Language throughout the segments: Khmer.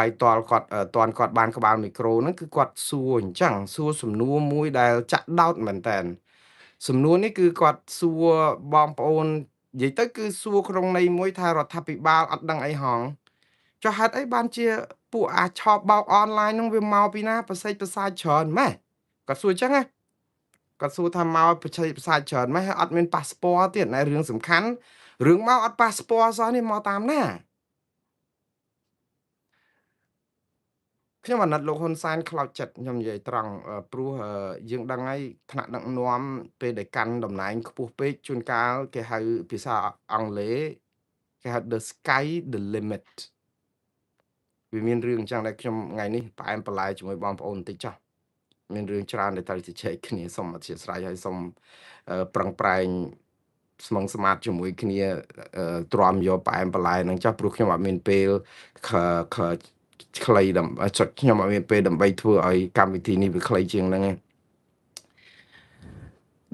ហើយតល់គាត់តាន់គាត់បានក្បាលមីក្រូហ្នឹងគឺគាត់សួរអញ្ចឹងសួរសំណួរមួយដែលចាក់ដោតមែនតើសំណួរនេះគឺគាត់សួរបងប្អូននិយាយទៅគឺសួរក្នុងន័យមួយថារដ្ឋាភិបាលអត់ដឹងអីហងចុះហេតុអីបានជាពួកអាចឆបបោកអនឡាញហ្នឹងវាមកពីណាប្រសេចប្រសាយច្រើនម៉េះគាត់សួរអញ្ចឹងណាគាត់សួរថាមកប្រជ័យប្រសាយច្រើនម៉េះហើយអត់មានប៉ាសពតទៀតណែរឿងសំខាន់រឿងមកអត់ប៉ាសពតសោះនេះមកតាមណាខ្ញុំអាណិតលោកហ៊ុនសែនខ្លោចចិត្តខ្ញុំនិយាយត្រង់ព្រោះយើងដឹងហើយថ្នាក់ដឹកនាំពេលដែលកាន់តំណែងខ្ពស់ពេកជួនកាលគេហៅភាសាអង់គ្លេសគេហៅ the sky the limit វាមានរឿងអញ្ចឹងដែលខ្ញុំថ្ងៃនេះផ្អែមបន្លែជាមួយបងប្អូនបន្តិចចុះមានរឿងច្រើនដែលត្រូវជជែកគ្នាសូមអធិស្ឋានហើយសូមប្រឹងប្រែងស្មឹងស្មាតជាមួយគ្នាទ្រាំយកផ្អែមបន្លែហ្នឹងចុះព្រោះខ្ញុំអត់មានពេលខខខ្លីដើម្បីខ្ញុំអត់មានពេលដើម្បីធ្វើឲ្យកម្មវិធីនេះវាខ្លីជាងហ្នឹងឯង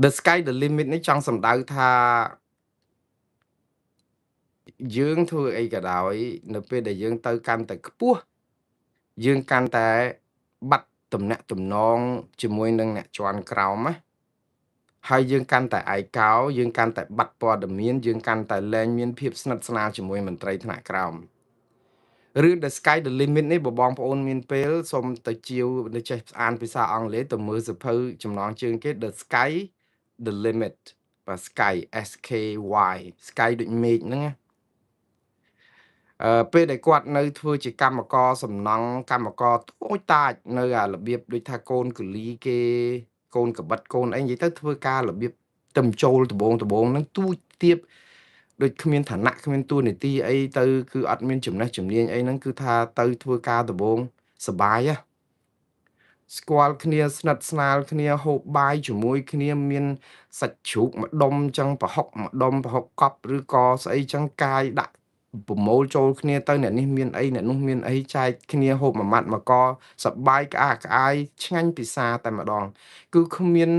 The sky the limit នេះចង់សំដៅថាយើងធ្វើអីក៏ដោយនៅពេលដែលយើងទៅកាន់តែខ្ពស់យើងកាន់តែបាត់ទំនាក់ទំនងជាមួយនឹងអ្នកជាន់ក្រោមណាហើយយើងកាន់តែឯកោយើងកាន់តែបាត់ព័ត៌មានយើងកាន់តែលែងមានភាពស្និទ្ធស្នាលជាមួយមន្ត្រីថ្នាក់ក្រោមរឿង The Sky the Limit នេះបើបងប្អូនមានពេលសូមទៅជាវទៅចេះអានភាសាអង់គ្លេសទៅមើលសៀវភៅចំណងជើងគេ The Sky the Limit បាទ Sky SKY Sky ដូចមេឃហ្នឹងណាពេលដែលគាត់នៅធ្វើជាកម្មករសំណង់កម្មករតូចតាចនៅអារបៀបដូចថាកូនកលីគេកូនកបិតកូនអីនិយាយទៅធ្វើការរបៀបទឹមចូលដបងហ្នឹងទូចទៀបដូចគ្មានឋានៈគ្មានទួនាទីអីទៅគឺអត់មានចំណេះជំនាញអីហ្នឹងគឺថាទៅធ្វើការដបងសបាយហ៎ស្គាល់គ្នាស្និទ្ធស្នាលគ្នាហូបបាយជាមួយគ្នាមានសាច់ជ្រូកម្ដុំចឹងប្រហុកម្ដុំប្រហុកកប់ឬក៏ស្អីចឹងកាយដាក់ប្រមូលចូលគ្នាទៅអ្នកនេះមានអីអ្នកនោះមានអីចែកគ្នាហូបមួយម៉ាត់មួយកសប្បាយក្អាកក្អាយឆ្ងាញ់ពិសាតែម្ដងគឺគ្មាន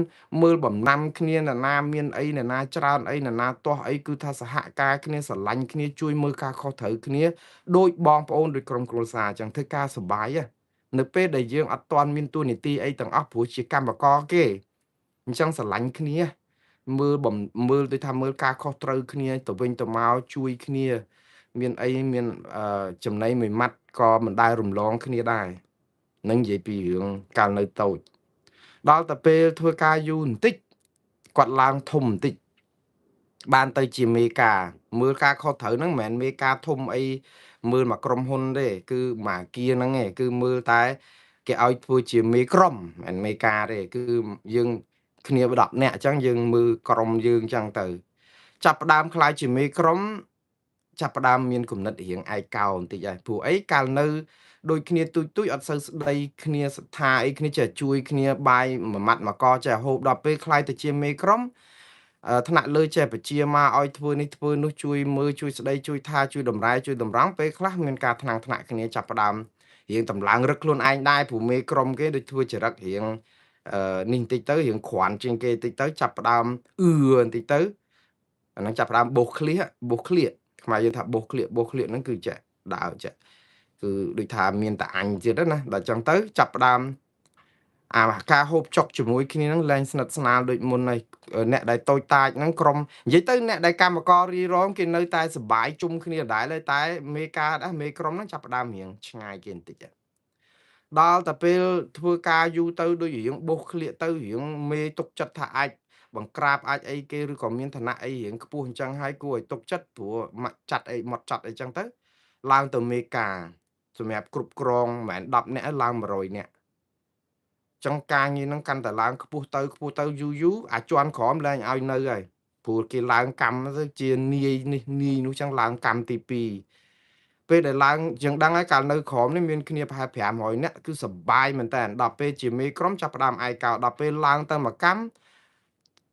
មើលបំណាំគ្នាអ្នកណាមានអីអ្នកណាច្រើនអីអ្នកណាទាស់អីគឺថាសហការគ្នាស្រឡាញ់គ្នាជួយមើលការខុសត្រូវគ្នាដូចបងប្អូនដូចក្រុមគ្រួសារចឹងធ្វើការសប្បាយហ៎នៅពេលដែលយើងអត់ទាន់មានទួនាទីអីទាំងអស់ព្រោះជាកម្មករគេអញ្ចឹងស្រឡាញ់គ្នាមើលដូចថាមើលការខុសត្រូវគ្នាទៅវិញទៅមកជួយគ្នាមានអីមានចំណីមួយម៉ាត់ក៏មិនដែលរំលងគ្នាដែរនឹងនិយាយពីរឿងកាលនៅតូចដល់តែពេលធ្វើការយូរបន្តិចគាត់ឡើងធំបន្តិចបានទៅជាមេការមើលការខុសត្រូវហ្នឹងមិនមែនមេការធំអីមើលមកក្រុមហ៊ុនទេគឺមួយអាគារហ្នឹងឯងគឺមើលតែគេឲ្យធ្វើជាមេក្រុមមិនមេការទេគឺយើងគ្នា10នាក់អញ្ចឹងយើងមើលក្រុមយើងអញ្ចឹងទៅចាប់ផ្ដើមខ្លាយជាមេក្រុមចាប់ផ្ដើមមានគំនិតរៀងឯកោបន្តិចហើយព្រោះអីកាលនៅដូចគ្នាទូចអត់សូវស្ដីគ្នាសត្ថាអីគ្នាចេះជួយគ្នាបាយមួយម៉ាត់មួយកចេះហូបដល់ពេលខ្លាយទៅជាមេក្រុមថ្នាក់លើចេះបញ្ជាមកឲ្យធ្វើនេះធ្វើនោះជួយមើលជួយស្ដីជួយថាជួយតម្រែជួយតម្រង់ពេលខ្លះមានការថ្នាក់គ្នាចាប់ផ្ដើមរៀងតម្លើងរឹកខ្លួនឯងដែរព្រោះមេក្រុមគេដូចធ្វើចរិតរៀងនេះបន្តិចទៅរៀងគ្រាន់ជាងគេបន្តិចទៅចាប់ផ្ដើមបន្តិចទៅអាហ្នឹងចាប់ផ្ដើមបោសឃ្លៀកខ្មែរយើងថាបោសឃ្លៀកហ្នឹងគឺចេះដើរចេះគឺដូចថាមានតែអញទៀតណាដល់ចឹងទៅចាប់ផ្ដើមអាការហូបចុកជាមួយគ្នាហ្នឹងលែងស្និទ្ធស្នាលដូចមុនហើយអ្នកដែលតូចតាចហ្នឹងក្រុមនិយាយទៅអ្នកដែលកម្មកររីរងគេនៅតែសបាយជុំគ្នាដដែលហើយតែមេការដែរមេក្រុមហ្នឹងចាប់ផ្ដើមរៀងឆ្ងាយគេបន្តិចដល់តែពេលធ្វើការយូរទៅដូចរៀងបោសឃ្លៀកទៅរៀងមេទុកចិត្តថាអាចបង្ក្រាបអាចអីគេឬក៏មានឋានៈអីរៀងខ្ពស់អញ្ចឹងហើយគួរឲ្យទុកចិត្តព្រោះមកចាត់អីមកចាត់អីចឹងទៅឡើងទៅមេការសម្រាប់គ្រប់គ្រងមិនមែន10នាក់ឡើង100នាក់ចឹងការងារហ្នឹងកាន់តែឡើងខ្ពស់ទៅយូរអាចន់ក្រោមលែងឲ្យនៅហើយព្រោះគេឡើងកម្មទៅជានាយនេះនាយនោះចឹងឡើងកម្មទី2ពេលដែលឡើងយើងដឹងហើយកាលនៅក្រោមនេះមានគ្នាប្រហែល500នាក់គឺសប្បាយមែនតើដល់ពេលជាមេក្រុមចាប់ផ្ដើមឯកោដល់ពេលឡើងទៅមកកម្ម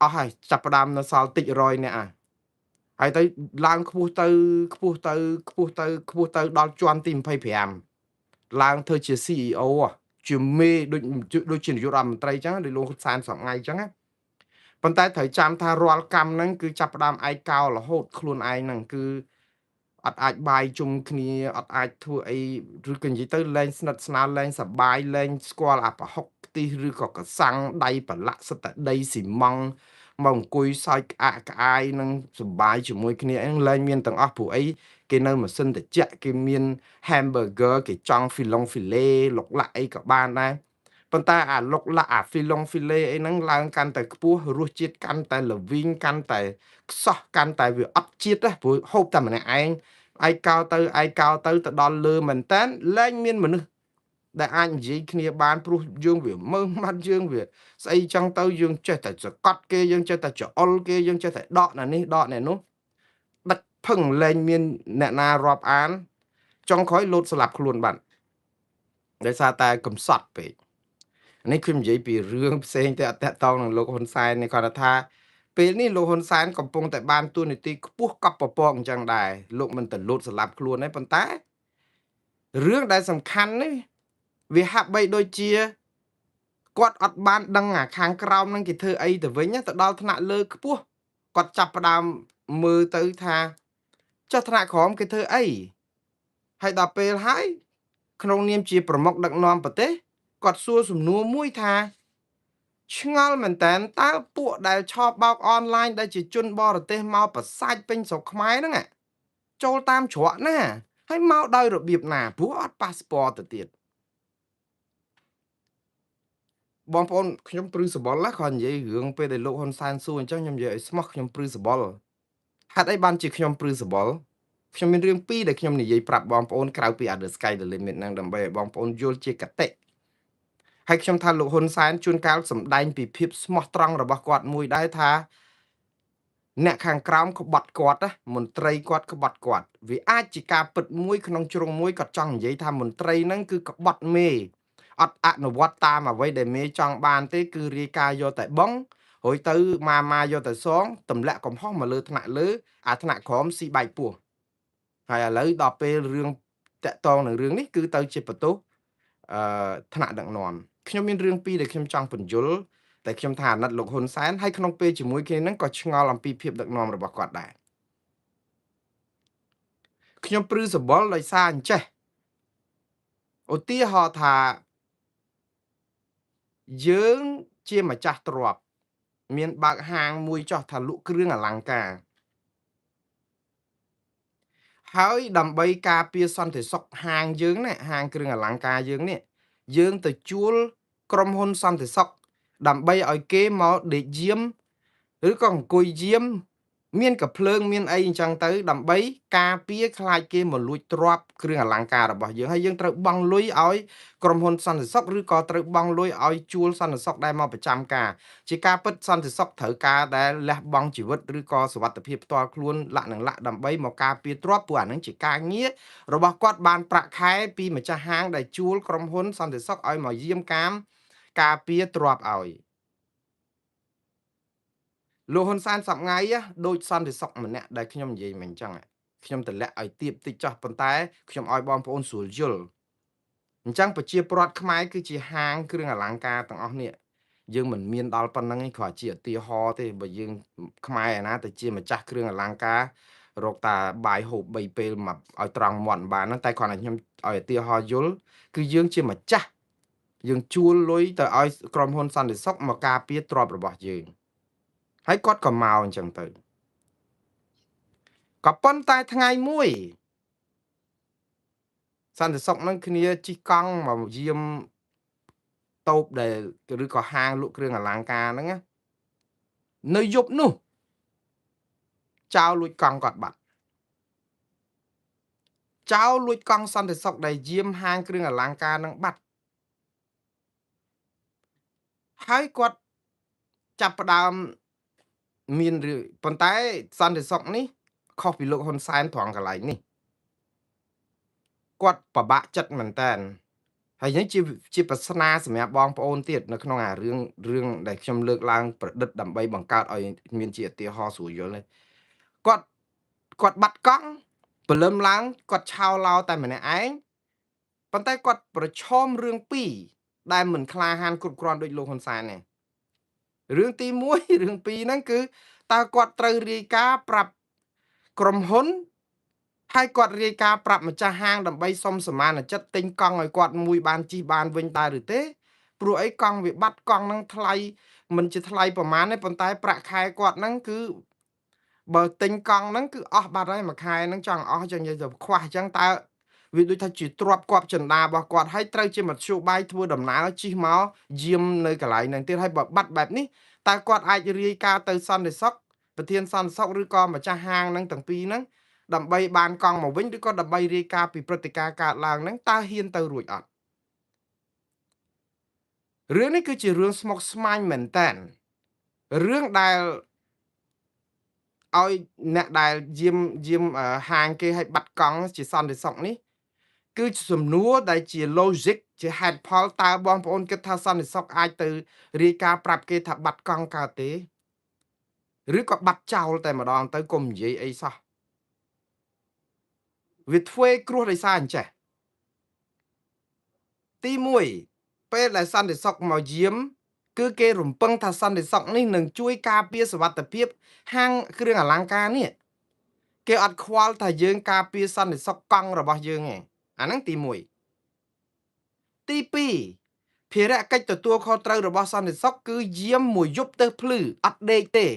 អស់ហើយចាប់ផ្ដើមនៅសល់តិច100នាក់ហើយទៅឡើងខ្ពស់ទៅដល់ជាន់ទី25ឡើងធ្វើជា CEO ជាមេដូចជានាយករដ្ឋមន្ត្រីអញ្ចឹងដូចលោកហ៊ុនសែនសប្ងៃអញ្ចឹងណាប៉ុន្តែត្រូវចាំថារាល់កម្មហ្នឹងគឺចាប់ផ្ដើមឯកោរហូតខ្លួនឯងហ្នឹងគឺ អត់អាចបាយជុំគ្នាអត់អាចធ្វើអីឬក៏និយាយទៅលែងស្និទ្ធស្នាលលែងសប្បាយលែងស្គាល់អាប្រហុកខ្ទិះឬក៏កសាំងដៃប្រឡាក់សិតតែដីស៊ីម៉ង់តមកអង្គុយសើចក្អាកក្អាយនឹងសប្បាយជាមួយគ្នាអីហ្នឹងលែងមានទាំងអស់ព្រោះអីគេនៅម៉ាស៊ីនត្រជាក់គេមាន hamburger គេចង់ហ្វីលេលុកឡាក់អីក៏បានដែរប៉ុន្តែអាលុកឡាក់អាហ្វីលេអីហ្នឹងឡើងកាន់តែខ្ពស់រសជាតិកាន់តែល្វីងកាន់តែខ្សោះកាន់តែវាអត់ជាតិណាព្រោះហូបតែម្នាក់ឯងឯកោទៅទៅដល់លើមែនតើលែងមានមនុស្សដែលអាចនិយាយគ្នាបានព្រោះយើងវាមើលម៉ាត់យើងវាស្អីចឹងទៅយើងចេះតែសកត់គេយើងចេះតែច្អល់គេយើងចេះតែដកអ្នកនេះដកអ្នកនោះដាច់ផឹងលែងមានអ្នកណារាប់អានចុងក្រោយលោតស្លាប់ខ្លួនបាត់ដោយសារតែកំសត់ពេកនេះខ្ញុំនិយាយពីរឿងផ្សេងតែអត់តាក់ទងនឹងលោកហ៊ុនសែននេះគាត់ថាពេលនេះលោកហ៊ុនសែនកំពុងតែបានទួនាទីខ្ពស់កប់ពពកអញ្ចឹងដែរលោកមិនទៅលោតស្លាប់ខ្លួនទេប៉ុន្តែរឿងដែលសំខាន់នេះវាហាក់បីដូចជាគាត់អត់បានដឹងអាខាងក្រោមហ្នឹងគេធ្វើអីទៅវិញទៅដល់ថ្នាក់លើខ្ពស់គាត់ចាប់ផ្ដើមមើលទៅថាចុះថ្នាក់ក្រោមគេធ្វើអីហើយដល់ពេលហើយក្នុងនាមជាប្រមុខដឹកនាំប្រទេសគាត់សួរសំណួរមួយថាឆ្ងល់មែនតើតើពួកដែលឆោបបោកអនឡាញដែលជាជនបរទេសមកប្រសាច់ពេញស្រុកខ្មែរហ្នឹងចូលតាមច្រកណាហើយមកដោយរបៀបណាព្រោះអត់ប៉ាសពតទៅទៀតបងប្អូនខ្ញុំព្រឺសបល់ណាគាត់និយាយរឿងពេលដែលលោកហ៊ុនសែនសួរអញ្ចឹងខ្ញុំនិយាយឲ្យស្មោះខ្ញុំព្រឺសបល់ហេតុអីបានជាខ្ញុំព្រឺសបល់ខ្ញុំមានរឿងពីរដែលខ្ញុំនិយាយប្រាប់បងប្អូនក្រៅពី The Sky the Limit ហ្នឹងដើម្បីឲ្យបងប្អូនយល់ជាកតិហើយខ្ញុំថាលោកហ៊ុនសែនជួនកាលសម្ដែងពីភាពស្មោះត្រង់របស់គាត់មួយដែរថាអ្នកខាងក្រោមក្បត់គាត់ណាមន្ត្រីគាត់ក្បត់គាត់វាអាចជាការពិតមួយក្នុងជ្រុងមួយគាត់ចង់និយាយថាមន្ត្រីហ្នឹងគឺក្បត់មេអត់អនុវត្តតាមអ្វីដែលមេចង់បានទេគឺរាយការណ៍យកតែបងរួចទៅម៉ាយកតែសងទម្លាក់កំហុសមកលើថ្នាក់លើអាថ្នាក់ក្រោមស៊ីបែកពោះហើយឥឡូវដល់ពេលរឿងតាក់តងនឹងរឿងនេះគឺទៅជាបន្ទោសថ្នាក់ដឹកនាំខ្ញុំមានរឿងពីរដែលខ្ញុំចង់ពន្យល់តែខ្ញុំថាអាណិតលោកហ៊ុនសែនហើយក្នុងពេលជាមួយគ្នាហ្នឹងក៏ឆ្ងល់អំពីភាពដឹកនាំរបស់គាត់ដែរខ្ញុំព្រឺសបល់ដោយសារអញ្ចេះឧទាហរណ៍ថាយើងជាម្ចាស់ទ្រព្យមានបើកហាងមួយចោះថាលក់គ្រឿងអលង្ការហើយដើម្បីការពារសន្តិសុខហាងយើងណាហាងគ្រឿងអលង្ការយើងនេះយើងទៅជួលក្រុមហ៊ុនសន្តិសុខដើម្បីឲ្យគេមកដេកយាមឬក៏អង្គុយយាមមានកាភ្លើងមានអីអញ្ចឹងទៅដើម្បីការពារខ្លាចគេមកលួចទ្រព្យគ្រឿងអលង្ការរបស់យើងហើយយើងត្រូវបង់លុយឲ្យក្រុមហ៊ុនសន្តិសុខឬក៏ត្រូវបង់លុយឲ្យជួលសន្តិសុខដែលមកប្រចាំការជាការពិតសន្តិសុខត្រូវការដែលលះបង់ជីវិតឬក៏សុវត្ថិភាពផ្ទាល់ខ្លួនលក្ខណៈដើម្បីមកការពារទ្រព្យព្រោះអានឹងជាការងាររបស់គាត់បានប្រាក់ខែពីម្ចាស់ហាងដែលជួលក្រុមហ៊ុនសន្តិសុខឲ្យមកយាមកាមការពារទ្រព្យឲ្យលោកហ៊ុនសែនសប្ងៃដូចសន្តិសុខម្នាក់ដែលខ្ញុំនិយាយមិញអញ្ចឹងខ្ញុំតម្លាក់ឲ្យទៀបតិចចោះប៉ុន្តែខ្ញុំឲ្យបងប្អូនស្រួលយល់អញ្ចឹងប្រជាពលរដ្ឋខ្មែរគឺជាហាងគ្រឿងអលង្ការទាំងអស់នេះយើងមិនមានដល់ប៉ុណ្្នឹងឯងគ្រាន់ជាឧទាហរណ៍ទេបើយើងខ្មែរឯណាទៅជាម្ចាស់គ្រឿងអលង្ការរកតាបាយហូប3ពេលមកឲ្យត្រង់មាត់បានហ្នឹងតែគ្រាន់តែខ្ញុំឲ្យឧទាហរណ៍យល់គឺយើងជាម្ចាស់យើងជួលលុយទៅឲ្យក្រុមហ៊ុនសន្តិសុខមកការពារទ្រព្យរបស់យើងហើយគាត់ក៏មកអញ្ចឹងទៅក៏ប៉ុន្តែថ្ងៃមួយសន្តិសុខនឹងគ្នាជិះកង់មកយាមតូបដែលឬក៏ហាងលក់គ្រឿងអលង្ការហ្នឹងនៅយប់នោះចៅលួចកង់គាត់បាត់ចៅលួចកង់សន្តិសុខដែលយាមហាងគ្រឿងអលង្ការហ្នឹងបាត់ហើយគាត់ចាប់ផ្ដើមមានរឿងប៉ុន្តែសន្តិសុខនេះខុសពីលោកហ៊ុនសែនត្រង់កន្លែងនេះគាត់ពិបាកចិត្តមែនតើហើយនេះជាប្រស្នាសម្រាប់បងប្អូនទៀតនៅក្នុងអារឿងដែលខ្ញុំលើកឡើងប្រឌិតដើម្បីបង្កើតឲ្យមានជាឧទាហរណ៍ស្រួលយល់នេះគាត់បាត់កង់ព្រលឹមឡើងគាត់ឆោឡោតែម្នាក់ឯងប៉ុន្តែគាត់ប្រឈមរឿងពីរដែលមិនក្លាហានគ្រប់គ្រាន់ដូចលោកហ៊ុនសែនទេរឿងទី1រឿង2ហ្នឹងគឺតើគាត់ត្រូវរាយការណ៍ប្រាប់ក្រុមហ៊ុន ហើយគាត់រាយការណ៍ប្រាប់ម្ចាស់ហាងដើម្បីសុំសមានចិត្តទិញកង់ឲ្យគាត់មួយបានជិះបានវិញដែរឬទេព្រោះអីកង់វាបាត់កង់ហ្នឹងថ្លៃមិនជាថ្លៃប្រហែលទេប៉ុន្តែប្រាក់ខែគាត់ហ្នឹងគឺបើទិញកង់ហ្នឹងគឺអស់បាត់ហើយមួយខែហ្នឹងចង់អស់ចឹងនិយាយទៅខ្វះអញ្ចឹងតើវាដូចថាជាទ្របគាត់ចិន្តារបស់គាត់ហើយត្រូវជាមធ្យោបាយធ្វើដំណើរជិះមកយាមនៅកន្លែងហ្នឹងទៀតហើយបើបាត់បែបនេះតើគាត់អាចរាយការណ៍ទៅសន្តិសុខប្រធានសន្តិសុខឬក៏ម្ចាស់ហាងហ្នឹងទាំងពីរហ្នឹងដើម្បីបានកង់មកវិញឬក៏ដើម្បីរាយការណ៍ពីព្រឹត្តិការណ៍កើតឡើងហ្នឹងតើហ៊ានទៅរួចអត់រឿងនេះគឺជារឿងស្មុគស្មាញមែនតើរឿងដែលឲ្យអ្នកដែលយាមហាងគេឲ្យបាត់កង់ជាសន្តិសុខនេះគឺជាសំណួរដែលជា logic ជាហេតុផលតើបងប្អូនគិតថាសន្តិសុខអាចទៅរាយការណ៍ប្រាប់គេថាបាត់កង់កើតទេឬក៏បាត់ចោលតែម្ដងទៅកុំនិយាយអីសោះវាធ្វើគ្រោះដោយសារអញ្ចេះទី1ពេលដែលសន្តិសុខមកយាមគឺគេរំពឹងថាសន្តិសុខនេះនឹងជួយការពារសុវត្ថិភាពហាងគ្រឿងអលង្ការនេះគេអត់ខ្វល់ថាយើងការពារសន្តិសុខកង់របស់យើងឯងអាហ្នឹងទី1ទី2ភារកិច្ចទទួលខុសត្រូវរបស់សន្តិសុខគឺយាមមួយយប់ទៅភ្លឺអត់ដេកទេ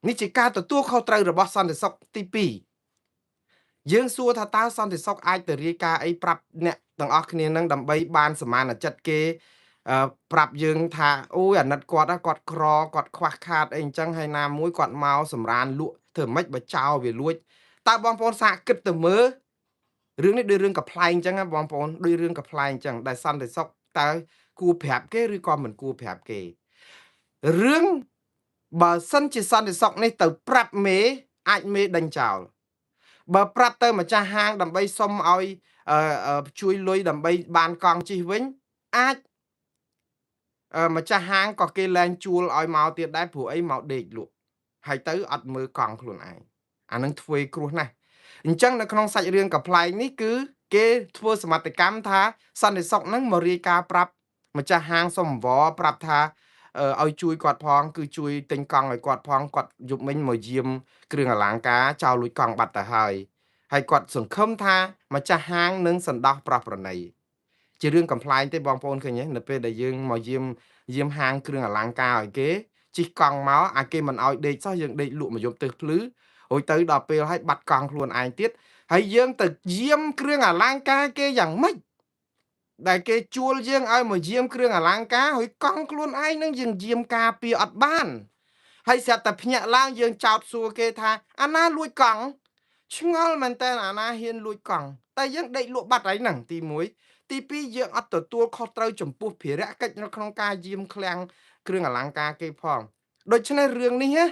នេះជាការទទួលខុសត្រូវរបស់សន្តិសុខទី2យើងសួរថាតើសន្តិសុខអាចទៅរាយការណ៍អីប្រាប់អ្នកទាំងអស់គ្នានឹងដើម្បីបានសមានចិត្តគេប្រាប់យើងថាអូយអាណិតគាត់គាត់ក្រគាត់ខ្វះខាតអីអញ្ចឹងហើយណាមួយគាត់មកសម្រានលក់ធ្វើម៉េចបើចោលវាលួចតើបងប្អូនសាកគិតទៅមើលរឿងនេះដូចរឿងកំ pl ែងអញ្ចឹងណាបងប្អូនដូចរឿងកំ pl ែងអញ្ចឹងដែលសន្តិសុខតើគួរប្រាប់គេឬក៏មិនគួរប្រាប់គេរឿងបើសិនជាសន្តិសុខនេះទៅប្រាប់មេអាចមេដេញចោលបើប្រាប់ទៅម្ចាស់ហាងដើម្បីសុំឲ្យជួយលុយដើម្បីបានកង់ជិះវិញអាចម្ចាស់ហាងក៏គេលែងជួលឲ្យមកទៀតដែរព្រោះអីមកដេកលក់ហើយទៅអត់មើលកង់ខ្លួនឯងអានឹងធ្វើគ្រោះណាស់អញ្ចឹងនៅក្នុងសាច់រឿងកំ pl ែងនេះគឺគេធ្វើសមត្ថកម្មថាសន្តិសុខហ្នឹងមករាយការណ៍ប្រាប់ម្ចាស់ហាងសុំអង្វរប្រាប់ថាឲ្យជួយគាត់ផងគឺជួយទិញកង់ឲ្យគាត់ផងគាត់យប់មិញមកយាមគ្រឿងអលង្ការចោលលួចកង់បាត់ទៅហើយគាត់សង្ឃឹមថាម្ចាស់ហាងនឹងសន្តោសប្រោះប្រណីជារឿងកំ pl ែងទេបងប្អូនឃើញទេនៅពេលដែលយើងមកយាមហាងគ្រឿងអលង្ការឲ្យគេជិះកង់មកអាគេមិនឲ្យដេកសោះយើងដេកលក់មកយប់ទៅភ្លឺរួចទៅដល់ពេលឲ្យបាត់កង់ខ្លួនឯងទៀតហើយយើងទៅយាមគ្រឿងអលង្ការគេយ៉ាងម៉េចដែលគេជួលយើងឲ្យមកយាមគ្រឿងអលង្ការហើយកង់ខ្លួនឯងនឹងយើងយាមការពារអត់បានហើយស្រាប់តែភ្ញាក់ឡើងយើងចោទសួរគេថាអាណាលួចកង់ឆ្ងល់មែនតើអាណាហ៊ានលួចកង់តែយើងដេកលក់បាត់ហើយហ្នឹងទី1ទី2យើងអត់ទទួលខុសត្រូវចំពោះភារកិច្ចនៅក្នុងការយាមឃ្លាំងគ្រឿងអលង្ការគេផងដូច្នេះរឿងនេះណា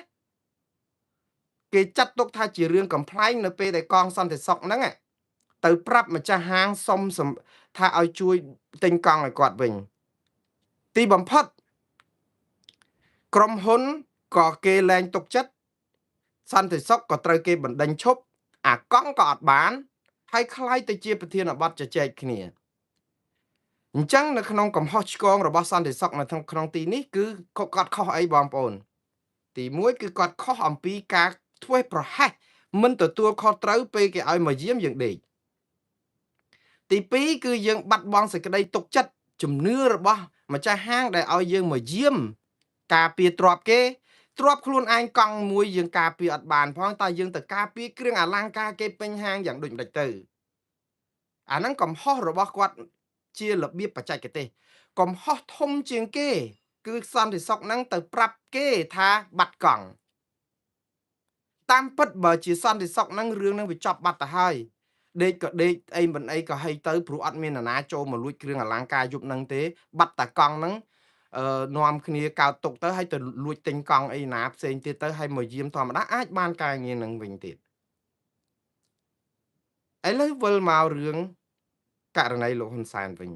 គេចាត់ទុកថាជារឿងកំ pl ែងនៅពេលដែលកងសន្តិសុខហ្នឹងទៅប្រាប់ម្ចាស់ហាងសុំថាឲ្យជួយទិញកង់ឲ្យគាត់វិញទីបំផុតក្រុមហ៊ុនក៏គេលែងទុកចិត្តសន្តិសុខក៏ត្រូវគេបណ្ដេញឈប់អាកង់ក៏អត់បានហើយខ្លាយទៅជាប្រធានបទជជែកគ្នាអញ្ចឹងនៅក្នុងកំហុសឆ្គងរបស់សន្តិសុខនៅក្នុងទីនេះគឺគាត់ខុសអីបងប្អូនទី1គឺគាត់ខុសអំពីការធ្វេសប្រហែសមិនទទួលខុសត្រូវពេលគេឲ្យមកយាមយើងដេកទី2គឺយើងបាត់បង់សេចក្តីទុកចិត្តជំនឿរបស់ម្ចាស់ហាងដែលឲ្យយើងមកយាមការពារទ្រព្យគេទ្រព្យខ្លួនឯងកង់មួយយើងការពារអត់បានផងតើយើងទៅការពារគ្រឿងអលង្ការគេពេញហាងយ៉ាងដូចម្ដេចទៅអាហ្នឹងកំហុសរបស់គាត់ជារបៀបបច្ចេកទេសកំហុសធំជាងគេគឺសន្តិសុខហ្នឹងទៅប្រាប់គេថាបាត់កង់តាមពិតបើជាសន្តិសុខហ្នឹងរឿងហ្នឹងវាចប់បាត់ទៅហើយដេកក៏ដេកអីមិនអីក៏ហីទៅព្រោះអត់មាននរណាចូលមកលួចគ្រឿងអលង្ការយប់ហ្នឹងទេបាត់តែកង់ហ្នឹងនាំគ្នាកើតទុកទៅហើយទៅលួចទិញកង់អីណាផ្សេងទៀតទៅហើយមកយាមធម្មតាអាចបានការងារនឹងវិញទៀតឥឡូវវិលមករឿងករណីលោកហ៊ុនសែនវិញ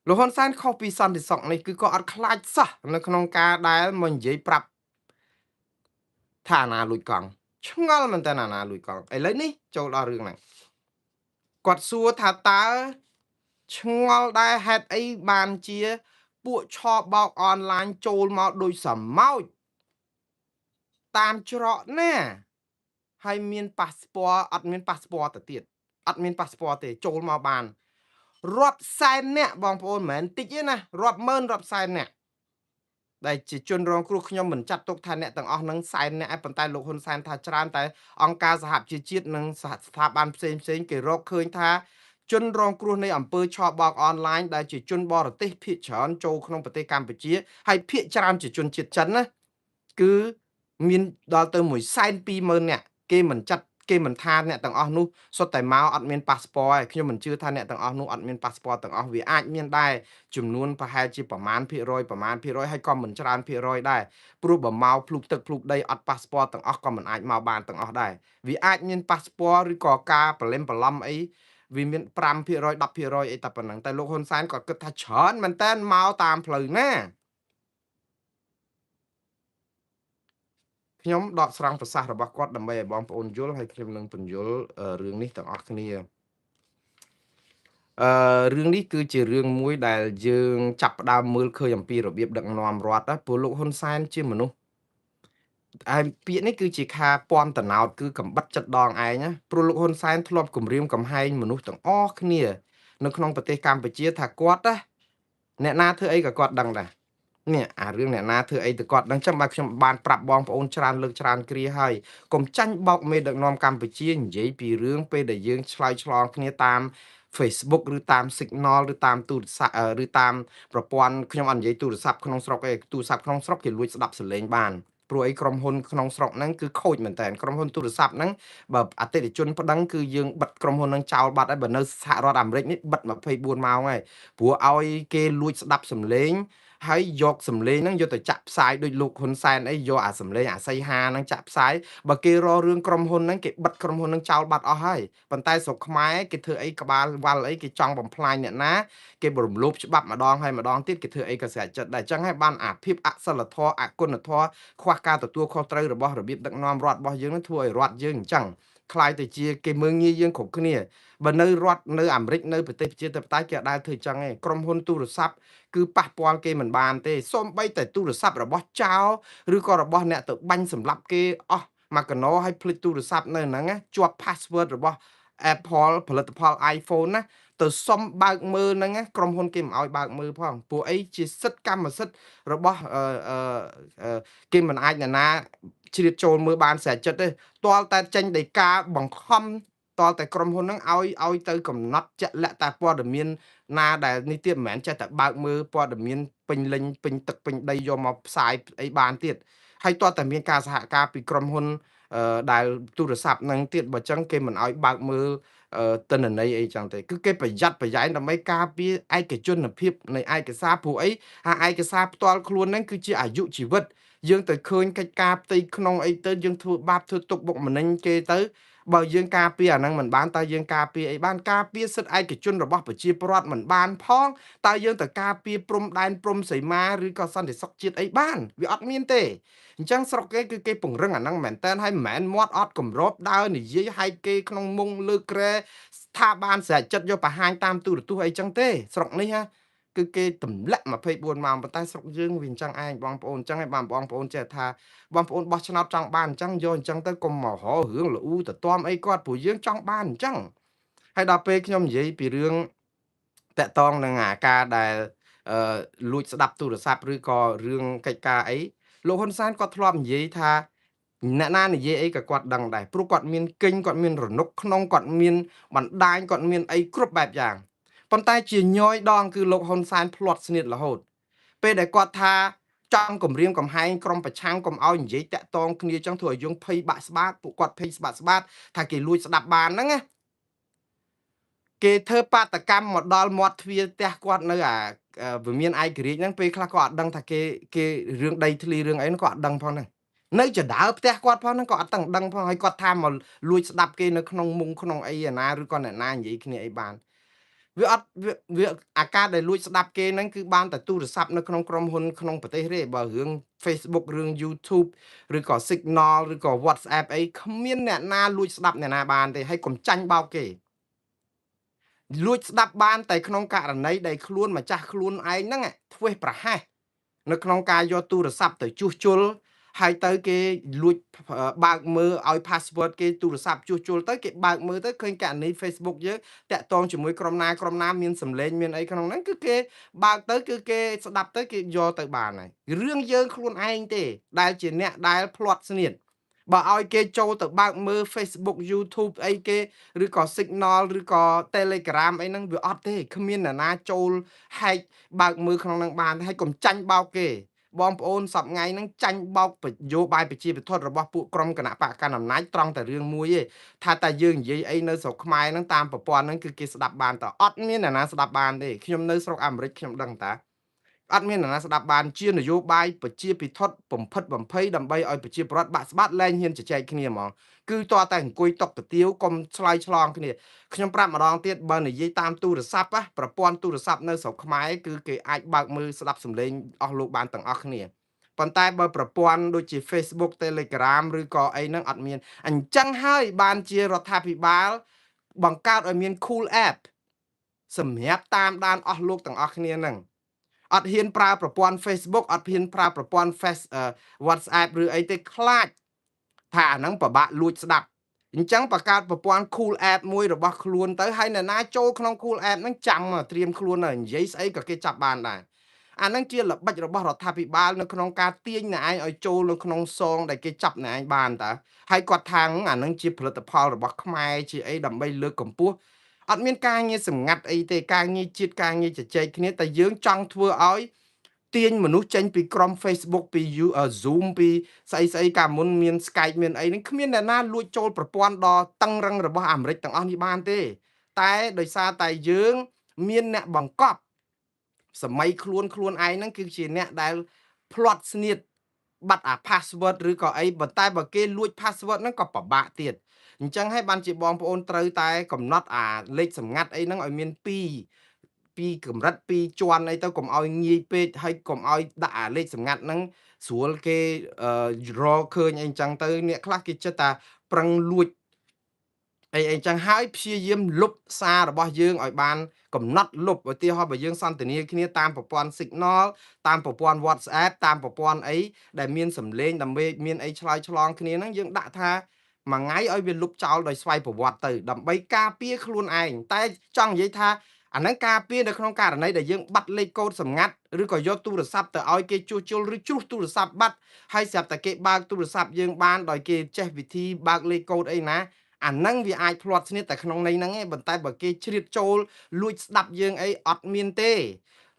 លោកហ៊ុនសែនខុសពីសន្តិសុខនេះគឺក៏អត់ខ្លាចសោះនៅក្នុងការដែលមកនិយាយប្រាប់ថាអាណាលួចកង់ឆ្ងល់មែនតើអាណាលួចកង់ឥឡូវនេះចូលដល់រឿងហ្នឹងគាត់សួរថាតើឆ្ងល់ដែរហេតុអីបានជាពួកឆបោកអនឡាញចូលមកដោយសមោចតាមច្រកណា ហើយមាន passport អត់មាន passport ទៅទៀតអត់មាន passport ទេចូលមកបានរាប់សែននាក់បងប្អូនមិនមែនតិចទេណារាប់ម៉ឺនរាប់សែននាក់ដែលជាជនរងគ្រោះខ្ញុំមិនចាត់ទុកថាអ្នកទាំងអស់នឹងសែននាក់ឯប៉ុន្តែលោកហ៊ុនសែនថាច្រើនតែអង្គការសហជីវជាតិនិងសហស្ថាប័នផ្សេងៗគេរកឃើញថាជនរងគ្រោះនៃអំពើឆបោកអនឡាញដែលជាជនបរទេសភាគច្រើនចូលក្នុងប្រទេសកម្ពុជាហើយភាគច្រើនជាជនជាតិចិនណាគឺមានដល់ទៅ120,000នាក់គេមិនថាអ្នកទាំងអស់នោះសុទ្ធតែមកអត់មានប៉ាសពតឯងខ្ញុំមិនជឿថាអ្នកទាំងអស់នោះអត់មានប៉ាសពតទាំងអស់វាអាចមានដែរចំនួនប្រហែលជាប្រមាណភាគរយហើយក៏មិនច្រើនភាគរយដែរព្រោះបើមកភ្លុកទឹកភ្លុកដីអត់ប៉ាសពតទាំងអស់ក៏មិនអាចមកបានទាំងអស់ដែរវាអាចមានប៉ាសពតឬក៏ការប្រឡំអីវាមាន5% 10%អីតែប៉ុណ្្នឹងតែលោកហ៊ុនសែនក៏គិតថាច្រើនមែនតើមកតាមផ្លូវណាខ្ញុំដកស្រង់ប្រសាសន៍របស់គាត់ដើម្បីឲ្យបងប្អូនយល់ហើយខ្ញុំនឹងពន្យល់រឿងនេះទាំងអស់គ្នារឿងនេះគឺជារឿងមួយដែលយើងចាប់ផ្ដើមមើលឃើញអំពីរបៀបដឹកនាំរដ្ឋណាព្រោះលោកហ៊ុនសែនជាមនុស្សហើយពាក្យនេះគឺជាការពំតណោតគឺកំបិតចិត្តដងឯងណាព្រោះលោកហ៊ុនសែនធ្លាប់គំរាមកំហែងមនុស្សទាំងអស់គ្នានៅក្នុងប្រទេសកម្ពុជាថាគាត់ណាអ្នកណាធ្វើអីក៏គាត់ដឹងដែរនេះអារឿងអ្នកណាធ្វើអីទៅគាត់ដឹងចឹងបាទខ្ញុំបានប្រាប់បងប្អូនច្រើនលើកច្រើនគ្រាហើយកុំចាញ់បោកមេដឹកនាំកម្ពុជានិយាយពីរឿងពេលដែលយើងឆ្លើយឆ្លងគ្នាតាម Facebook ឬតាម Signal ឬតាមទូរស័ព្ទឬតាមប្រព័ន្ធខ្ញុំអត់និយាយទូរស័ព្ទក្នុងស្រុកទេទូរស័ព្ទក្នុងស្រុកគេលួចស្ដាប់សំឡេងបានព្រោះអីក្រុមហ៊ុនក្នុងស្រុកហ្នឹងគឺខូចមែនតើក្រុមហ៊ុនទូរស័ព្ទហ្នឹងបើអតិថិជនប្តឹងគឺយើងបិទក្រុមហ៊ុនហ្នឹងចោលបាត់ហើយបើនៅសហរដ្ឋអាមេរិកនេះបិទ24ម៉ោងហើយព្រោះឲ្យគេលួចស្ដាប់សំឡេងហើយយកសំឡេងហ្នឹងយកទៅចាក់ផ្សាយដោយលោកហ៊ុនសែនអីយកអាសំឡេងអាសីហាហ្នឹងចាក់ផ្សាយបើគេរករឿងក្រុមហ៊ុនហ្នឹងគេបិទក្រុមហ៊ុនហ្នឹងចោលបាត់អស់ហើយប៉ុន្តែស្រុកខ្មែរគេធ្វើអីក្បាលវ៉ាល់អីគេចង់បំផ្លាញអ្នកណាគេរំលោភច្បាប់ម្ដងហើយម្ដងទៀតគេធ្វើអីក៏ស្រាច់ចិត្តដែរអញ្ចឹងហើយបានអាភាពអសិលធម៌អគុណធម៌ខ្វះការទទួលខុសត្រូវរបស់របៀបដឹកនាំរដ្ឋរបស់យើងនឹងធ្វើឲ្យរដ្ឋយើងអញ្ចឹងខ្លាយទៅជាគេមើងងាយយើងគ្រប់គ្នាបើនៅរដ្ឋនៅអាមេរិកនៅប្រទេសប្រជាធិបតេយ្យគេអត់ដែលធ្វើអញ្ចឹងទេក្រុមហ៊ុនទូរស័ព្ទគឺប៉ះពាល់គេមិនបានទេសូម្បីតែទូរស័ព្ទរបស់ចៅឬក៏របស់អ្នកទៅបាញ់សម្លាប់គេអស់មកកណោឲ្យភ្លេចទូរស័ព្ទនៅហ្នឹងជាប់ password របស់ Apple ផលិតផល iPhone ណាទៅសុំបើកមើលហ្នឹងក្រុមហ៊ុនគេមិនអោយបើកមើលផងពួកអីជាសិទ្ធិកម្មសិទ្ធិរបស់គេមិនអាចណាជ្រៀតចូលមើលបានស្រាច់ចិត្តទេទាល់តែចេញដីកាបង្ខំតលតែក្រុមហ៊ុនហ្នឹងឲ្យទៅកំណត់ជាក់លាក់តែព័ត៌មានណាដែលនេះទៀតមិនមែនចេះតែបើកមើលព័ត៌មានពេញលេញពេញទឹកពេញដីយកមកផ្សាយអីបានទៀតហើយតើតែមានការសហការពីក្រុមហ៊ុនដែលទូរស័ព្ទហ្នឹងទៀតបើចឹងគេមិនអោយបើកមើលទិន្នន័យអីចឹងទេគឺគេប្រយ័ត្នប្រយែងដើម្បីការពារឯកជនភាពនៃឯកសារព្រោះអីអាឯកសារផ្ទាល់ខ្លួនហ្នឹងគឺជាអាយុជីវិតយើងទៅឃើញកិច្ចការផ្ទៃក្នុងអីទៅយើងធ្វើបាបធ្វើទុកបុកម្នេញគេទៅបើយើងការពារអាហ្នឹងមិនបានតើយើងការពារអីបានការពារសិទ្ធិឯកជនរបស់ប្រជាពលរដ្ឋមិនបានផងតើយើងទៅការពារព្រំដែនព្រំសីមាឬក៏សន្តិសុខជាតិអីបានវាអត់មានទេអញ្ចឹងស្រុកគេគឺគេពង្រឹងអាហ្នឹងមែនតើហើយមិនមែនមាត់អត់គម្របដើរនិយាយហែកគេក្នុងមុងលើក្រែស្ថាប័នស្រេចចិត្តយកបង្ហាញតាមទូរទស្សន៍អីចឹងទេស្រុកនេះគឺគេទម្លាក់24ម៉ោងប៉ុន្តែស្រុកយើងវាអញ្ចឹងឯងបងប្អូនអញ្ចឹងឯងបងប្អូនចេះថាបងប្អូនបោះឆ្នោតចង់បានអញ្ចឹងយកអញ្ចឹងទៅកុំមករករឿងល្អូទៅទាំអីគាត់ព្រោះយើងចង់បានអញ្ចឹងហើយដល់ពេលខ្ញុំនិយាយពីរឿងតាក់ទងនឹងអាការដែលអឺលួចស្ដាប់ទូរស័ព្ទឬក៏រឿងកិច្ចការអីលោកហ៊ុនសែនគាត់ធ្លាប់និយាយថាអ្នកណានិយាយអីក៏គាត់ដឹងដែរព្រោះគាត់មានគិញគាត់មានរនុកក្នុងគាត់មានបណ្ដាញគាត់មានអីគ្រប់បែបយ៉ាងប៉ុន្តែជាញយដងគឺលោកហ៊ុនសែនភ្លាត់ស្នៀតរហូតពេលដែលគាត់ថាចង់គម្រាមកំហែងក្រុមប្រឆាំងកុំឲ្យនិយាយតាក់ទងគ្នាចឹងធ្វើឲ្យយើងភ័យបាក់ស្បាតពួកគាត់ភ័យស្បាតថាគេលួចស្ដាប់បានហ្នឹងណាគេធ្វើបាតកម្មមកដល់មាត់ទ្វារផ្ទះគាត់នៅវិមានឯករាជ្យហ្នឹងពេលខ្លះក៏អត់ដឹងថាគេរឿងដីធ្លីរឿងអីហ្នឹងក៏អត់ដឹងផងហ្នឹងនៅចដើផ្ទះគាត់ផងហ្នឹងក៏អត់ដឹងផងហើយគាត់ថាមកលួចស្ដាប់គេនៅក្នុងមុងក្នុងអីណាឬក៏អ្នកណានិយាយគ្នាអីបានវាអត់វាអាការដែលលួចស្ដាប់គេហ្នឹងគឺបានតែទូរស័ព្ទនៅក្នុងក្រុមហ៊ុនក្នុងប្រទេសទេបើរឿង Facebook រឿង YouTube ឬក៏ Signal ឬក៏ WhatsApp អីគ្មានអ្នកណាលួចស្ដាប់អ្នកណាបានទេហើយកុំចាញ់បោកគេលួចស្ដាប់បានតែក្នុងករណីដែលខ្លួនម្ចាស់ខ្លួនឯងហ្នឹងធ្វេសប្រហែសនៅក្នុងការយកទូរស័ព្ទទៅជួសជុល ហើយទៅគេលួចបើកមើលឲ្យ password គេទូរស័ព្ទជួសជុលទៅគេបើកមើលទៅឃើញករណី Facebook យើងតាក់ទងជាមួយក្រុមណាមានសម្លេងមានអីក្នុងហ្នឹងគឺគេបើកទៅគឺគេស្ដាប់ទៅគេយកទៅបានហើយរឿងយើងខ្លួនឯងទេដែលជាអ្នកដែលភ្លាត់ស្នៀតបើឲ្យគេចូលទៅបើកមើល Facebook YouTube អីគេឬក៏ Signal ឬក៏ Telegram អីហ្នឹងវាអត់ទេគ្មានអ្នកណាចូល hack បើកមើលក្នុងហ្នឹងបានហើយកុំចាញ់បោកគេបងប្អូនសប្ងៃហ្នឹងចាញ់បោកនយោបាយប្រជាពិធរបស់ពួកក្រុមគណៈបកកណ្ដាលអំណាចត្រង់តែរឿងមួយទេថាតែយើងនិយាយអីនៅស្រុកខ្មែរហ្នឹងតាមប្រព័ន្ធហ្នឹងគឺគេស្ដាប់បានតើអត់មានអ្នកណាស្ដាប់បានទេខ្ញុំនៅស្រុកអាមេរិកខ្ញុំដឹងតាអត់មានអ្នកណាស្ដាប់បានជានយោបាយប្រជាពិធបំផិតបំភ័យដើម្បីឲ្យប្រជាពលរដ្ឋបាក់ស្បាត់លែងហ៊ានជជែកគ្នាហ្មងគឺតើតែអង្គុយតុកតាទៀវកុំឆ្លើយឆ្លងគ្នាខ្ញុំប្រាប់ម្ដងទៀតបើនិយាយតាមទូរស័ព្ទប្រព័ន្ធទូរស័ព្ទនៅស្រុកខ្មែរគឺគេអាចបើកមើលស្ដាប់សំឡេងអស់លោកបានទាំងអស់គ្នាប៉ុន្តែបើប្រព័ន្ធដូចជា Facebook Telegram ឬក៏អីហ្នឹងអត់មានអញ្ចឹងហើយបានជារដ្ឋាភិបាលបង្កើតឲ្យមាន Cool App សម្រាប់តាមដានអស់លោកទាំងអស់គ្នាហ្នឹងអត់ហ៊ានប្រើប្រព័ន្ធ Facebook អត់ហ៊ានប្រើប្រព័ន្ធ WhatsApp ឬអីទេខ្លាចថាអាហ្នឹងពិបាកលួចស្ដាប់អញ្ចឹងបង្កើតប្រព័ន្ធ Cool App មួយរបស់ខ្លួនទៅហើយអ្នកណាចូលក្នុង Cool App ហ្នឹងចាំត្រៀមខ្លួនហើយនិយាយស្អីក៏គេចាប់បានដែរអាហ្នឹងជាល្បិចរបស់រដ្ឋាភិបាលនៅក្នុងការទាញអ្នកឯងឲ្យចូលនៅក្នុងសងដែលគេចាប់អ្នកឯងបានតើហើយគាត់ថាអាហ្នឹងជាផលិតផលរបស់ខ្មែរជាអីដើម្បីលើកកម្ពស់អត់មានការងារសម្ងាត់អីទេការងារជាតិការងារជជែកគ្នាតែយើងចង់ធ្វើឲ្យទាញមនុស្សចេញពីក្រុម Facebook ពី Zoom ពីស្អីកាលមុនមាន Skype មានអីហ្នឹងគ្មានអ្នកណាលួចចូលប្រព័ន្ធដ៏តឹងរឹងរបស់អាមេរិកទាំងអស់នេះបានទេតែដោយសារតែយើងមានអ្នកបង្កប់សម័យខ្លួនឯងហ្នឹងគឺជាអ្នកដែលភ្លាត់ស្នៀតបាត់អា password ឬក៏អីប៉ុន្តែបើគេលួច password ហ្នឹងក៏ពិបាកទៀតអញ្ចឹងហើយបានជាបងប្អូនត្រូវតែកំណត់អាលេខសម្ងាត់អីហ្នឹងឲ្យមានពីកម្រិតពីជាន់អីទៅកុំឲ្យងាយពេកហើយកុំឲ្យដាក់អាលេខសម្ងាត់ហ្នឹងស្រួលគេរកឃើញអីចឹងទៅអ្នកខ្លះគេចិត្តថាប្រឹងលួចអីចឹងហើយព្យាយាមលុបសាររបស់យើងឲ្យបានកំណត់លុបឧទាហរណ៍បើយើងសន្ទនាគ្នាតាមប្រព័ន្ធ Signal តាមប្រព័ន្ធ WhatsApp តាមប្រព័ន្ធអីដែលមានសម្លេងដើម្បីមានអីឆ្លើយឆ្លងគ្នាហ្នឹងយើងដាក់ថាមួយថ្ងៃឲ្យវាលុបចោលដោយស្វ័យប្រវត្តិទៅដើម្បីការពារខ្លួនឯងតែចង់និយាយថាអាហ្នឹងការពារនៅក្នុងករណីដែលយើងបាត់លេខកូដសម្ងាត់ឬក៏យកទូរស័ព្ទទៅឲ្យគេជួសជុលឬជ្រុះទូរស័ព្ទបាត់ហើយស្រាប់តែគេបើកទូរស័ព្ទយើងបានដោយគេចេះវិធីបើកលេខកូដអីណាអាហ្នឹងវាអាចភ្លាត់ស្នៀតតែក្នុងន័យហ្នឹងឯងប៉ុន្តែបើគេជ្រៀតចូលលួចស្ដាប់យើងអីអត់មានទេ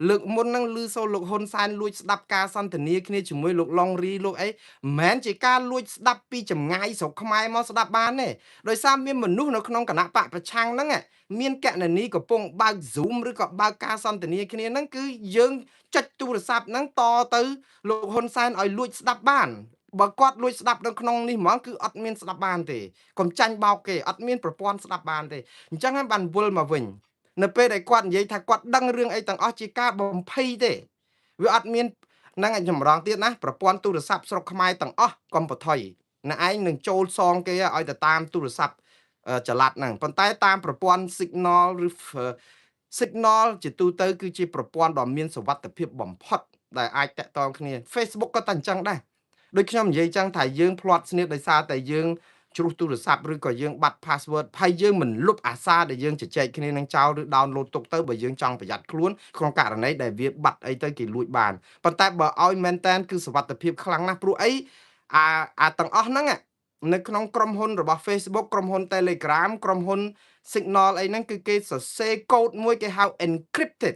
លើកមុនហ្នឹងឮសូរលោកហ៊ុនសែនលួចស្ដាប់ការសន្ទនាគ្នាជាមួយលោកឡុងរីលោកអីមិនមែនជាការលួចស្ដាប់ពីចម្ងាយស្រុកខ្មែរមកស្ដាប់បានទេដោយសារមានមនុស្សនៅក្នុងគណៈបកប្រឆាំងហ្នឹងមានកណនីកំពុងបើក Zoom ឬក៏បើកការសន្ទនាគ្នាហ្នឹងគឺយើងចុចទូរស័ព្ទហ្នឹងតទៅលោកហ៊ុនសែនឲ្យលួចស្ដាប់បានបើគាត់លួចស្ដាប់នៅក្នុងនេះហ្មងគឺអត់មានស្ដាប់បានទេកុំចាញ់បោកគេអត់មានប្រព័ន្ធស្ដាប់បានទេអញ្ចឹងហើយបានវិលមកវិញនៅពេលដែលគាត់និយាយថាគាត់ដឹងរឿងអីទាំងអស់ជាការបំភ័យទេវាអត់មានហ្នឹងចម្រងទៀតណាប្រព័ន្ធទូរស័ព្ទស្រុកខ្មែរទាំងអស់កុំបថុយអ្នកឯងនឹងចូលសងគេឲ្យទៅតាមទូរស័ព្ទចល័តហ្នឹងប៉ុន្តែតាមប្រព័ន្ធ Signal ឬ Signal ជាទូទៅគឺជាប្រព័ន្ធដ៏មានសុវត្ថិភាពបំផុតដែលអាចតាក់ទងគ្នា Facebook ក៏តែអញ្ចឹងដែរដូចខ្ញុំនិយាយចឹងថាយើងភ្លាត់ស្នៀតដោយសារតែយើងជ្រុះទូរស័ព្ទឬក៏យើងបាត់ password ហើយយើងមិនលុបអាសារដែលយើងជជែកគ្នានឹងចោលឬ download ទុកទៅបើយើងចង់ប្រយ័ត្នខ្លួនក្នុងករណីដែលវាបាត់អីទៅគេលួចបានប៉ុន្តែបើឲ្យមែនតែនគឺសុវត្ថិភាពខ្លាំងណាស់ព្រោះអីអាទាំងអស់ហ្នឹងនៅក្នុងក្រុមហ៊ុនរបស់ Facebook ក្រុមហ៊ុន Telegram ក្រុមហ៊ុន Signal អីហ្នឹងគឺគេសរសេរកូដមួយគេហៅ encrypted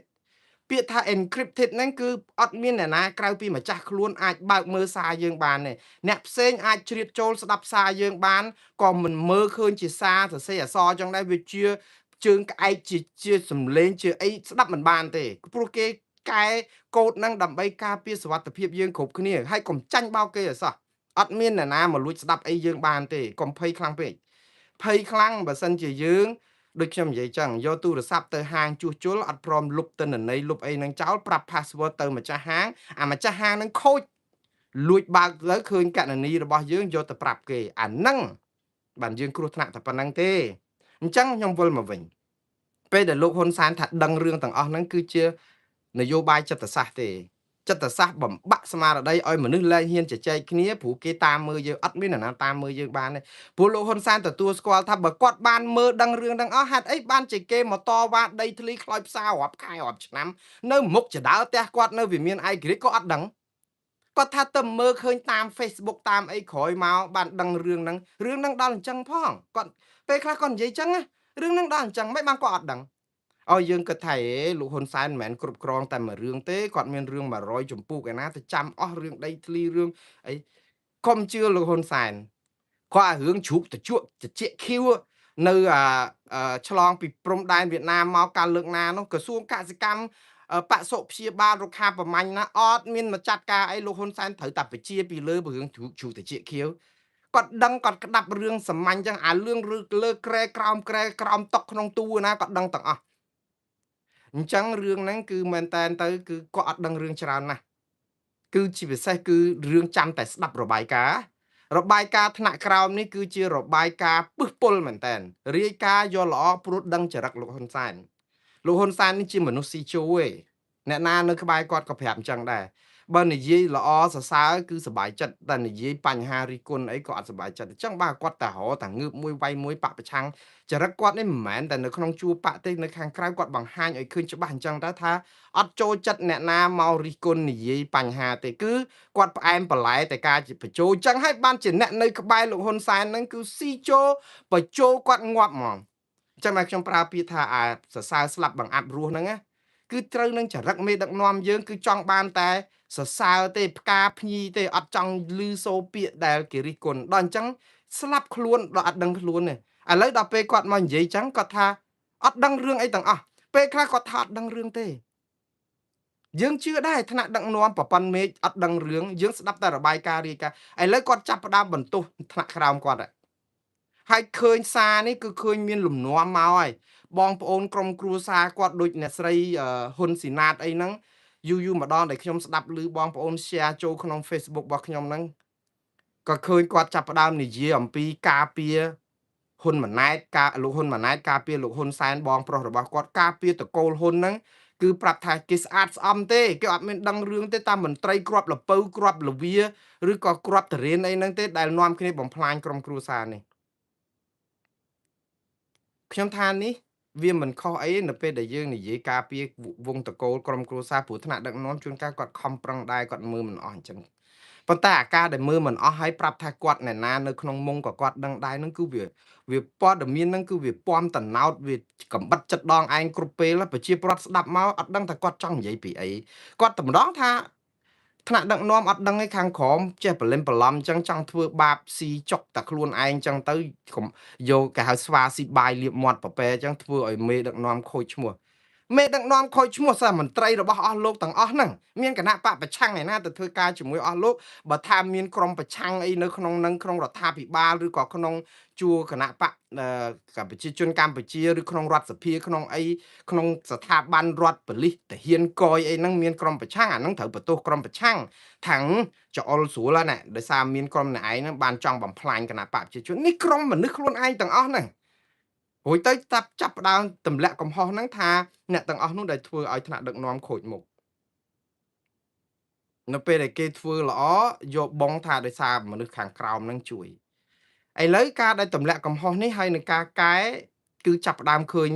ពាក្យថា encrypted ហ្នឹងគឺអត់មានអ្នកណាក្រៅពីម្ចាស់ខ្លួនអាចបើកមើលសារយើងបានទេអ្នកផ្សេងអាចជ្រៀតចូលស្ដាប់សារយើងបានក៏មិនមើលឃើញជាសារសរសេរអក្សរចឹងដែរវាជាជើងក្អែកជាសំឡេងជាអីស្ដាប់មិនបានទេព្រោះគេកែកូដហ្នឹងដើម្បីការពារសុវត្ថិភាពយើងគ្រប់គ្នាហើយកុំចាញ់បោកគេឲ្យសោះអត់មានអ្នកណាមកលួចស្ដាប់អីយើងបានទេកុំភ័យខ្លាំងពេកភ័យខ្លាំងបើសិនជាយើងដូចខ្ញុំនិយាយចឹងយកទូរស័ព្ទទៅហាងជួសជុលអត់ព្រមលុបទិន្នន័យលុបអីនឹងចោលប្រាប់ password ទៅម្ចាស់ហាងអាម្ចាស់ហាងនឹងខូចលួចបើកទៅឃើញកណនីរបស់យើងយកទៅប្រាប់គេអាហ្នឹងបានយើងគ្រោះថ្នាក់តែប៉ុណ្្នឹងទេអញ្ចឹងខ្ញុំវិលមកវិញពេលដែលលោកហ៊ុនសែនថាដឹងរឿងទាំងអស់ហ្នឹងគឺជានយោបាយចិត្តសាស្ត្រទេ ចិត្តសាស្ត្របំបាក់ស្មារតីឲ្យមនុស្សលែងហ៊ានជជែកគ្នាព្រោះគេតាមមើលយើងអត់មាននរណាតាមមើលយើងបានទេព្រោះលោកហ៊ុនសែនទទួលស្គាល់ថាបើគាត់បានមើលដឹងរឿងទាំងអស់ហេតុអីបានជាគេមកតវ៉ាដីធ្លីខ្លោចផ្សាររាប់ខែរាប់ឆ្នាំនៅមុខចដៅផ្ទះគាត់នៅវិមានឯករាជ្យក៏អត់ដឹងគាត់ថាទៅមើលឃើញតាម Facebook តាមអីក្រោយមកបានដឹងរឿងហ្នឹងដល់អញ្ចឹងផងគាត់ពេលខ្លះគាត់និយាយអញ្ចឹងណារឿងហ្នឹងដល់អញ្ចឹងមិនបានគាត់អត់ដឹងឲ្យយើងគិតថាលោកហ៊ុនសែនមិនមែនគ្រប់គ្រងតែមួយរឿងទេគាត់មានរឿង100ចម្ពោះឯណាទៅចាំអស់រឿងដីធ្លីរឿងអីកុំជឿលោកហ៊ុនសែនគាត់ឲ្យរឿងជ្រូកត្រជក់ត្រជាក់ខៀវនៅឆ្លងពីព្រំដែនវៀតណាមមកកាលលើកណានោះក្រសួងកសិកម្មបសុព្យាបាលរុក្ខាប្រមាញ់ណាអត់មានមកចាត់ការអីលោកហ៊ុនសែនត្រូវតែបញ្ជាពីលើរឿងជ្រូកត្រជាក់ខៀវគាត់ដឹងគាត់ក្តាប់រឿងសាមញ្ញចឹងអារឿងលើក្រែក្រោមតុកក្នុងទូណាគាត់ដឹងទាំងអស់អញ្ចឹងរឿងហ្នឹងគឺមែនតែនទៅគឺគាត់អត់ដឹងរឿងច្រើនណាស់គឺជាពិសេសគឺរឿងចាំតែស្ដាប់របាយការណ៍ថ្នាក់ក្រោមនេះគឺជារបាយការណ៍ពឹសពុលមែនតែនរាយការណ៍យកល្អព្រោះដឹងចរិតលោកហ៊ុនសែននេះជាមនុស្សស៊ីជូឯងអ្នកណានៅក្បែរគាត់ក៏ប្រាប់អញ្ចឹងដែរបើនិយាយល្អសរសើរគឺសប្បាយចិត្តតែនិយាយបញ្ហារិះគន់អីក៏អត់សប្បាយចិត្តអញ្ចឹងបើគាត់តែរកតែងើបមួយវាយមួយបកប្រឆាំងចរិតគាត់នេះមិនមែនតែនៅក្នុងជួរបកទេនៅខាងក្រៅគាត់បង្ហាញឲ្យឃើញច្បាស់អញ្ចឹងដែរថាអត់ចូលចិត្តអ្នកណាមករិះគន់និយាយបញ្ហាទេគឺគាត់ផ្អែមបន្លែតែការជាបញ្ចោអញ្ចឹងហើយបានជាអ្នកនៅក្បែរលោកហ៊ុនសែនហ្នឹងគឺស៊ីជោបញ្ចោគាត់ងាប់ហ្មងចឹងតែខ្ញុំប្រើពាក្យថាសរសើរស្លាប់បង្អាប់រស់ហ្នឹងណាគឺត្រូវនឹងចរិតមេដឹកនាំយើងគឺចង់បានតែសរសើរទេផ្កាភ្ញីទេអត់ចង់ឮសូរពាក្យដែលគេរិះគន់ដល់អញ្ចឹងស្លាប់ខ្លួនដល់អត់ដឹងខ្លួនទេឥឡូវដល់ពេលគាត់មកនិយាយចឹងគាត់ថាអត់ដឹងរឿងអីទាំងអស់ពេលខ្លះគាត់ថាអត់ដឹងរឿងទេយើងជឿដែរថ្នាក់ដឹកនាំប្រព័ន្ធមេឃអត់ដឹងរឿងយើងស្ដាប់តែរបាយការណ៍រាយការណ៍ឥឡូវគាត់ចាប់ផ្ដើមបន្ទោសថ្នាក់ក្រោមគាត់ហើយឃើញសារនេះគឺឃើញមានលំនាំមកហើយបងប្អូនក្រុមគ្រួសារគាត់ដូចអ្នកស្រីហ៊ុនស៊ីណាតអីហ្នឹងយូរម្ដងដែលខ្ញុំស្ដាប់ឮបងប្អូន share ចូលក្នុង Facebook របស់ខ្ញុំហ្នឹងក៏ឃើញគាត់ចាប់ផ្ដើមនិយាយអំពីការពារហ៊ុនម៉ាណែតលោកហ៊ុនម៉ាណែតការពារលោកហ៊ុនសែនបងប្រុសរបស់គាត់ការពារតកូលហ៊ុនហ្នឹងគឺប្រាប់ថាគេស្អាតស្អំទេគេអត់មានដឹងរឿងទេតាមមន្ត្រីគ្រាប់លពៅគ្រាប់លវាឬក៏គ្រាប់តរៀនអីហ្នឹងទេដែលនាំគ្នាបំផ្លាញក្រុមគ្រួសារនេះខ្ញុំថានេះវាមិនខុសអីនៅពេលដែលយើងនិយាយការពារវង្សតកូលក្រុមគ្រួសារព្រោះថ្នាក់ដឹកនាំជួនកាលគាត់ខំប្រឹងដែរគាត់មើលមិនអស់អញ្ចឹងប៉ុន្តែអាការដែលមើលមិនអស់ហើយប្រាប់ថាគាត់អ្នកណានៅក្នុងមុងក៏គាត់ដឹងដែរនឹងគឺវាព័ត៌មានហ្នឹងគឺវាពំតណោតវាកំបិតចិត្តដងឯងគ្រប់ពេលប្រជាប្រដ្ឋស្ដាប់មកអត់ដឹងថាគាត់ចង់និយាយពីអីគាត់តម្រង់ថាថ្នាក់ដឹកនាំអត់ដឹងឯខាងក្រោមចេះបលិមបឡំអញ្ចឹងចង់ធ្វើបាបស៊ីចុកតែខ្លួនឯងអញ្ចឹងទៅយកគេហៅស្វាស៊ីបាយលៀបមាត់ប្រពែអញ្ចឹងធ្វើឲ្យមេដឹកនាំខូចឈ្មោះមេដឹកនាំខូចឈ្មោះសាមន្ត្រីរបស់អស់លោកទាំងអស់ហ្នឹងមានគណៈបកប្រឆាំងឯណាទៅធ្វើការជាមួយអស់លោកបើថាមានក្រុមប្រឆាំងអីនៅក្នុងនឹងក្នុងរដ្ឋាភិបាលឬក៏ក្នុងជួរគណៈបកកម្ពុជាជនកម្ពុជាឬក្នុងរដ្ឋសភាក្នុងអីក្នុងស្ថាប័នរដ្ឋប៉ូលីសទាហានកយអីហ្នឹងមានក្រុមប្រឆាំងអាហ្នឹងត្រូវបន្ទោសក្រុមប្រឆាំងថាំងចអុលស្រួលណាដោយសារមានក្រុមអ្នកឯងហ្នឹងបានចង់បំផ្លាញគណៈបកប្រជាជននេះក្រុមមនុស្សខ្លួនឯងទាំងអស់ហ្នឹងរួចទៅចាប់ផ្ដើមទម្លាក់កំហុសហ្នឹងថាអ្នកទាំងអស់នោះដែលធ្វើឲ្យថ្នាក់ដឹកនាំខូចមុខនៅពេលដែលគេធ្វើល្អយកបងថាដោយសារមនុស្សខាងក្រោមហ្នឹងជួយឥឡូវការដែលទម្លាក់កំហុសនេះហើយនឹងការកែគឺចាប់ផ្ដើមឃើញ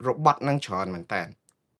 របត់នឹងច្រើនមែនតើ